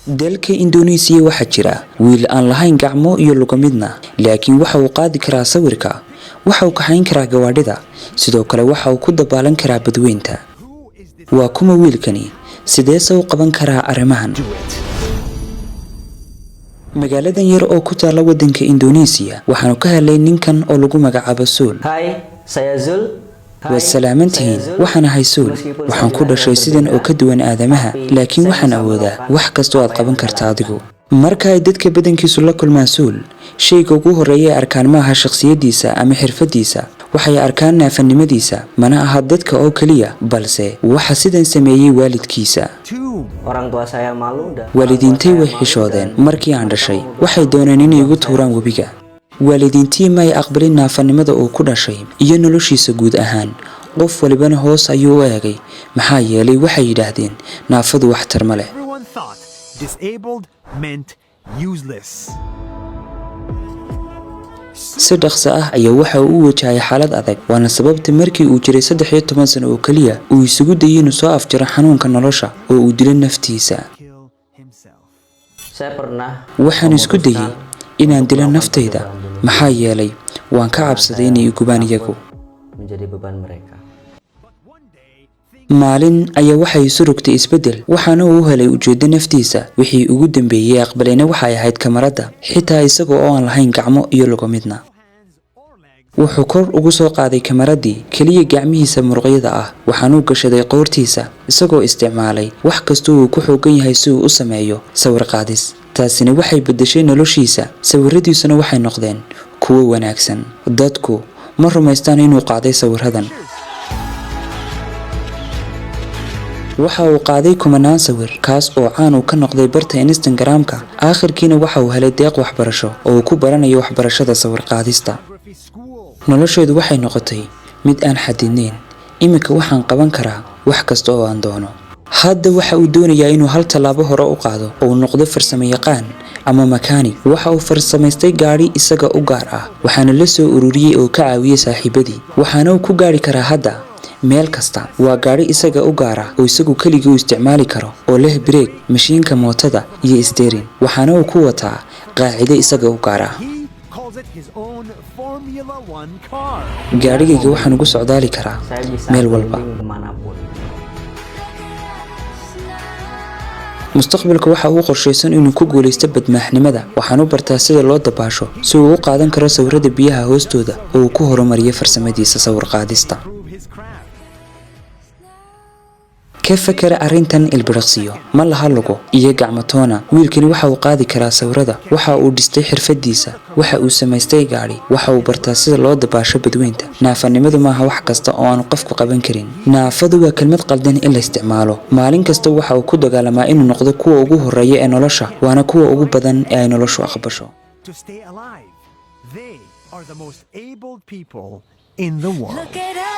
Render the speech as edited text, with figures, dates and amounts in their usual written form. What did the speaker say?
dalka Indonesia waxaa jira wiil aan lahayn gacmo iyo lugo midna, laakiin waxa uu qaadi karaa sawirka, waxa uu kaxayn karaa gawaadhida, sidoo kale waxa uu ku dabaalan karaa badweynta. Waa kuma wiilkani? Sidee soo qaban karaa arrimahan? magaaladan yar oo ku taala wadanka Indonesia waxaanu ka helay ninkan oo lagu magacaabo Zul. Hai, saya Zul. Wassalaamantiin, waxaan ahay Zul. Waxaan ku dhashay sidan oo ka duwan aadamaha, laakiin waxaan awoodaa wax kasta oo aad qaban kartaa adigu. marka ay dadka badankiisu la kulmaan Zul, shayga ugu horeeya ee arkaan ma aha shakhsiyadiisa ama xirfadiisa, waxay arkaan naafanimadiisa, mana aha dadka oo kaliya, balse waxa sidan sameeyay waalidkiisa. Orang tua saya malu dah. waalidiintay way xishoodeen markii aan dhashay, waxay dooneen inay igu tuuraan webiga. waalidiintii ma ay aqbalin naafanimada uu ku dhashay iyo noloshiisa guud ahaan. qof walibana hoos ayuu u eegay, maxaa yeelay waxay yidhaahdeen naafadu waxtar ma leh. Disabled meant useless. si dhaqso ah ayaa waxa uu u wajahay xaalad adag, waana sababta markii uu jiray 13 sano oo kaliya uu isugu dayay inuu soo afjaro xanuunka nolosha oo uu dilo naftiisa. Saya pernah waxaan isku dayay inaan dilo naftayda, maxaa yeelay waan ka cabsaday inay gubaan iyagu. menjadi beban mereka. maalin ayaa waxay isu rogtay isbedel, waxaana uu helay ujeedo naftiisa. wixii ugu dambeeyay aqbalayna waxay ahayd kamarada, xitaa isagoo oo aan lahayn gacmo iyo lugo midna. wuxuu kor ugu soo qaaday kamaradii kaliya gacmihiisa muruqyada ah, waxaanuu gashaday qoortiisa isagoo isticmaalay wax kasta uu ku xoogan yahay si uu u sameeyo sawir qaadis. taasina waxay bedeshay noloshiisa, sawiradiisuna waxay noqdeen kuwo wanaagsan. dadku ma rumaystaan inuu qaaday sawiradan. waxa uu qaaday kumanaan sawir, kaas oo caan uu ka noqday barta Instagram-ka. aakhirkiina waxa uu helay deeq waxbarasho oo uu ku baranayo waxbarashada sawir qaadista. nolosheedu waxay noqotay mid aan xadidnayn. iminka waxaan qaban karaa wax kasta oo aan doono. hadda waxa uu doonayaa inuu hal tallaabo hore u qaado oo uu noqdo farsamo yaqaan ama makaanig. waxa uu farsamaystay gaari isaga u gaar ah, waxaana la soo ururiyay oo ka caawiyay saaxiibadii. waxaana uu ku gaari karaa hadda meel kasta. waa gaari isaga u gaar ah oo isagu keligii u isticmaali karo, oo leh break, mashiinka mootada iyo steering. waxaana uu ku wataa qaacido isaga u gaar ah. gaarigayga waxaan ugu socdaali karaa Saya bisa meel walba. keliling kemanapun. mustaqbalka waxa uu qorshaysan inuu ku guuleysto badmaaxnimada. waxaan u bartaa sida loo dabaasho si uu u qaadan karo sawirada biyaha hoostooda oo uu ku horumariyo farsamadiisa sawir qaadista. ka fakara arrintan ilbiriqsiyo, ma laha lugo iyo gacmo toona. wiilkani waxa uu qaadi karaa sawirada, waxa uu dhistay xirfadiisa, waxa uu samaystay gaari, waxa uu bartaa sida loo dabaasho badweynta. naafanimadu maaha wax kasta oo aan qofku qaban karin. naafadu waa kelmad qaldan in la isticmaalo. maalin kasta waxa uu ku dagaalamaa inuu noqdo kuwa ugu horeeya ee nolosha, waana kuwa ugu badan ee ay noloshu aqbasho. To stay alive, they are the most abled people in the world. Look at us.